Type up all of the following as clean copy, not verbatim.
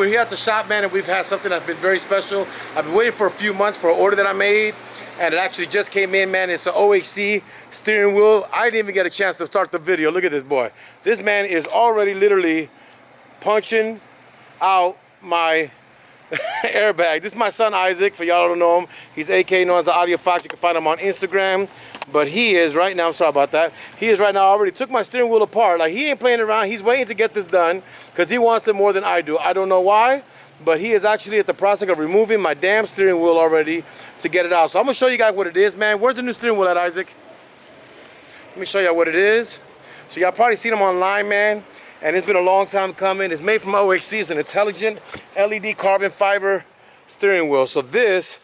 we're here at the shop, man, and we've had something that's been very special. I've been waiting for a few months for an order that I made, and it actually just came in, man. It's an OHC steering wheel. I didn't even get a chance to start the video. Look at this boy. This man is already literally punching out my airbag. This is my son Isaac, for y'all don't know him. He's AK known as the Audio Fox. You can find him on Instagram. But he is right now, I'm sorry about that. He is right now already took my steering wheel apart. Like, he ain't playing around. He's waiting to get this done because he wants it more than I do. I don't know why, but he is actually at the process of removing my damn steering wheel already to get it out. So I'm gonna show you guys what it is, man. Where's the new steering wheel at, Isaac? Let me show you what it is. So y'all probably seen them online, man. And it's been a long time coming. It's made from OHC. It's an intelligent LED carbon fiber steering wheel. So this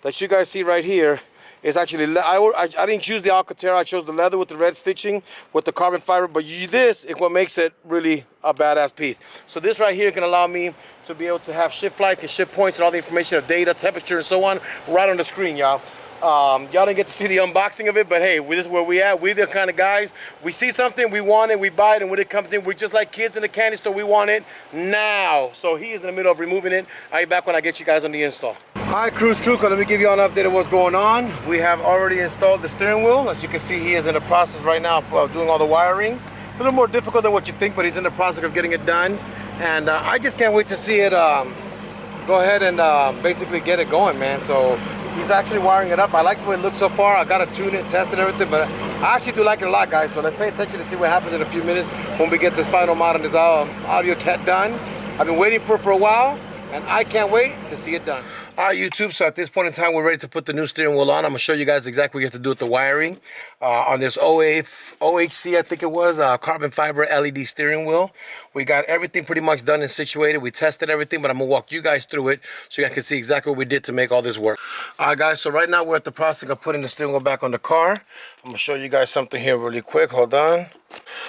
that you guys see right here is actually, I didn't choose the Alcantara. I chose the leather with the red stitching with the carbon fiber. But this is what makes it really a badass piece. So this right here can allow me to be able to have shift flights and shift points and all the information of data, temperature, and so on right on the screen, y'all. Y'all didn't get to see the unboxing of it, but hey, this is where we at. We're the kind of guys, we see something, we want it, we buy it, and when it comes in, we're just like kids in the candy store. We want it now. So he is in the middle of removing it. I'll be back when I get you guys on the install. All right, Cruise Crew, let me give you an update of what's going on. We have already installed the steering wheel. As you can see, he is in the process right now of doing all the wiring. It's a little more difficult than what you think, but he's in the process of getting it done. And I just can't wait to see it go ahead and basically get it going, man. So he's actually wiring it up. I like the way it looks so far. I got to tune it, test it, everything, but I actually do like it a lot, guys. So let's pay attention to see what happens in a few minutes when we get this final mod on this AUDIOCAT done. I've been waiting for it for a while, and I can't wait to see it done. All right, YouTube, so at this point in time, we're ready to put the new steering wheel on. I'm going to show you guys exactly what you have to do with the wiring on this OHC, I think it was, carbon fiber LED steering wheel. We got everything pretty much done and situated. We tested everything, but I'm going to walk you guys through it so you guys can see exactly what we did to make all this work. All right, guys, so right now we're at the process of putting the steering wheel back on the car. I'm going to show you guys something here really quick. Hold on.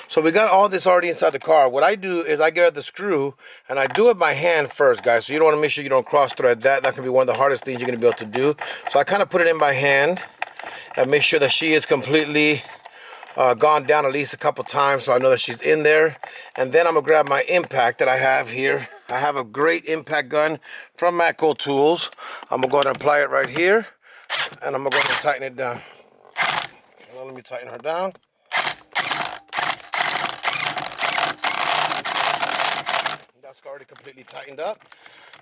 So we got all this already inside the car. What I do is I get at the screw and I do it by hand first, guys. So you don't want to make sure you don't cross thread that. That can be one of the hardest things you're going to be able to do. So I kind of put it in by hand and make sure that she is completely gone down at least a couple times so I know that she's in there. And then I'm going to grab my impact that I have here. I have a great impact gun from Matco Tools. I'm going to go ahead and apply it right here. And I'm going to go ahead and tighten it down. Well, let me tighten her down. That's already completely tightened up.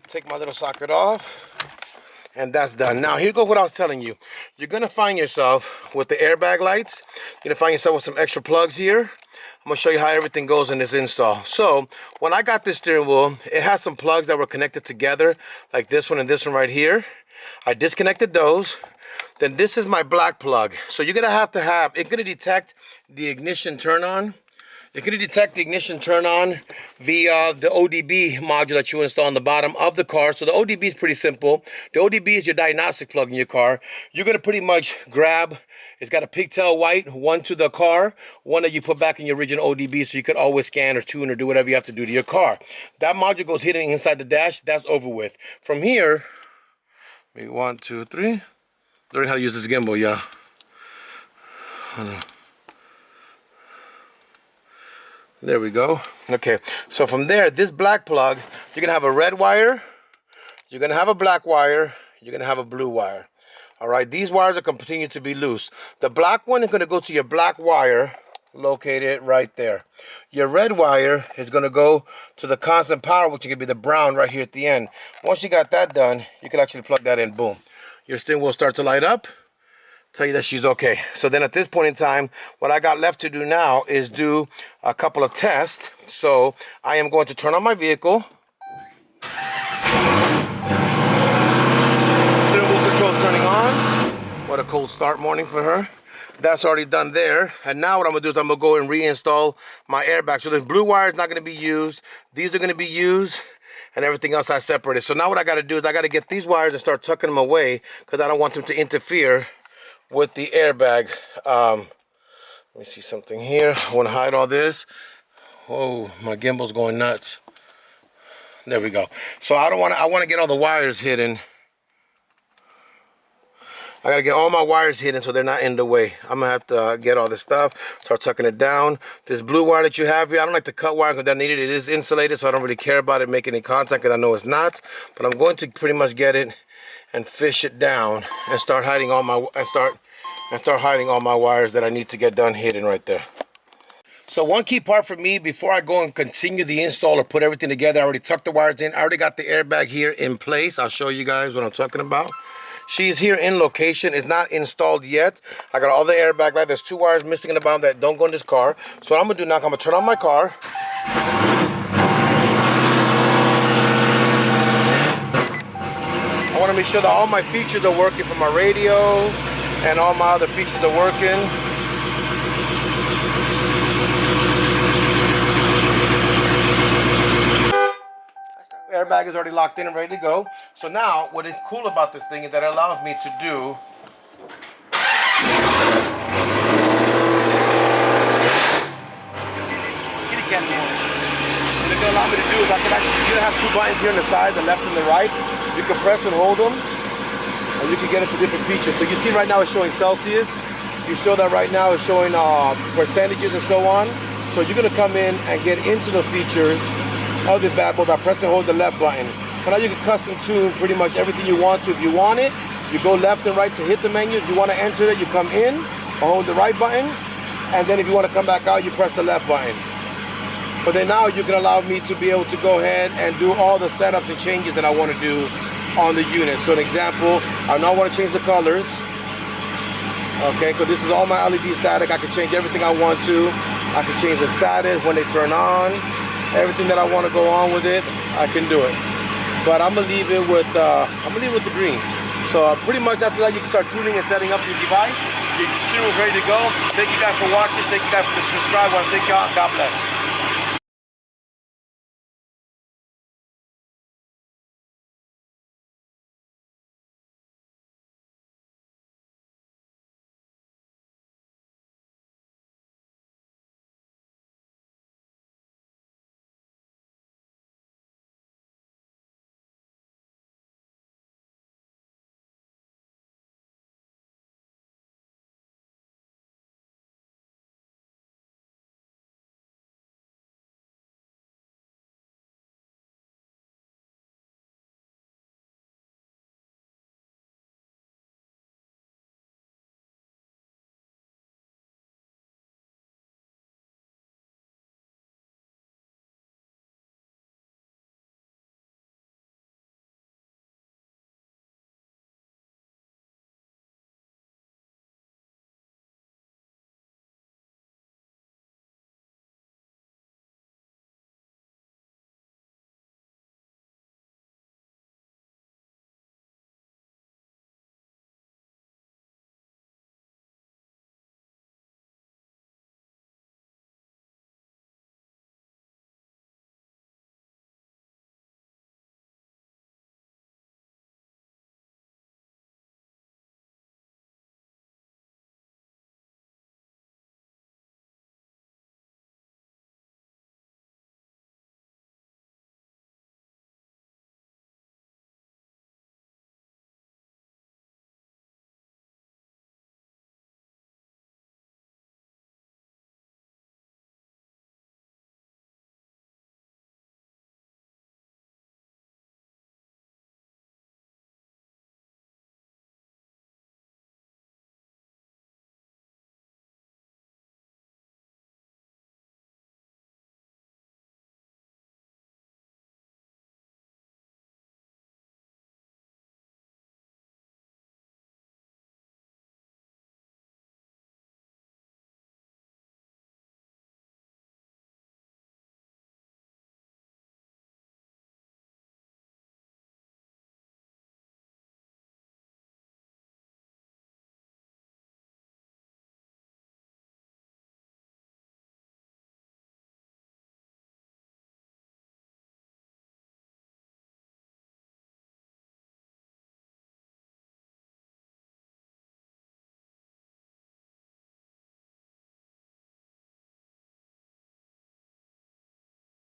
Take my little socket off, and that's done. Now here goes what I was telling you. You're gonna find yourself with the airbag lights. You're gonna find yourself with some extra plugs here. I'm gonna show you how everything goes in this install. So when I got this steering wheel, it has some plugs that were connected together, like this one and this one right here. I disconnected those. Then this is my black plug. So you're gonna have, it's gonna detect the ignition turn on. It's going to detect the ignition turn on via the ODB module that you install on the bottom of the car. So the ODB is pretty simple. The ODB is your diagnostic plug in your car. You're going to pretty much grab, it's got a pigtail white, one to the car, one that you put back in your original ODB so you could always scan or tune or do whatever you have to do to your car. That module goes hidden inside the dash. That's over with. From here, maybe 1, 2, 3. Learning how to use this gimbal, yeah. There we go. Okay, so from there, this black plug, you're gonna have a red wire, you're gonna have a black wire, you're gonna have a blue wire. All right, these wires are continue to be loose. The black one is gonna go to your black wire, located right there. Your red wire is gonna go to the constant power, which is gonna be the brown right here at the end. Once you got that done, you can actually plug that in, boom. Your steering wheel starts to light up. Tell you that she's okay. So then at this point in time, what I got left to do now is do a couple of tests. So I am going to turn on my vehicle. Steering wheel control turning on. What a cold start morning for her. That's already done there. And now what I'm gonna do is I'm gonna go and reinstall my airbag. So this blue wire is not gonna be used. These are gonna be used. And everything else I separated. So now what I gotta do is I gotta get these wires and start tucking them away because I don't want them to interfere with the airbag. Let me see something here. I want to hide all this. Whoa, my gimbal's going nuts. There we go. So I want to get all the wires hidden. I gotta get all my wires hidden so they're not in the way. I'm gonna have to get all this stuff, start tucking it down. This blue wire that you have here, I don't like to cut wire because I need it. It is insulated, so I don't really care about it making any contact because I know it's not. But I'm going to pretty much get it and fish it down and start hiding all my hiding all my wires that I need to get done hidden right there. So one key part for me before I go and continue the install or put everything together, I already tucked the wires in. I already got the airbag here in place. I'll show you guys what I'm talking about. She's here in location. It's not installed yet. I got all the airbag right. There's 2 wires missing in the bottom that don't go in this car. So what I'm gonna do now, I'm gonna turn on my car. I wanna make sure that all my features are working for my radio and all my other features are working. Airbag is already locked in and ready to go. So now, what is cool about this thing is that it allows me to do kitty cat mode. What it's gonna allow me to do is I can actually, you're gonna have 2 buttons here on the side, the left and the right. You can press and hold them, and you can get into different features. So you see right now it's showing Celsius. You show that right now it's showing percentages and so on. So you're gonna come in and get into the features of the bad boy by pressing and hold the left button. So now you can custom tune pretty much everything you want to. If you want it, you go left and right to hit the menu. If you want to enter it, you come in, hold the right button, and then if you want to come back out, you press the left button. But then now you can allow me to be able to go ahead and do all the setups and changes that I want to do on the unit. So an example, I now want to change the colors. Okay, because this is all my LED static. I can change everything I want to. I can change the status when they turn on. Everything that I want to go on with it, I can do it. But I'm gonna leave it with the green. So pretty much after that, you can start tuning and setting up your device. Your steering wheel ready to go. Thank you guys for watching. Thank you guys for subscribing. I want to thank y'all. God bless.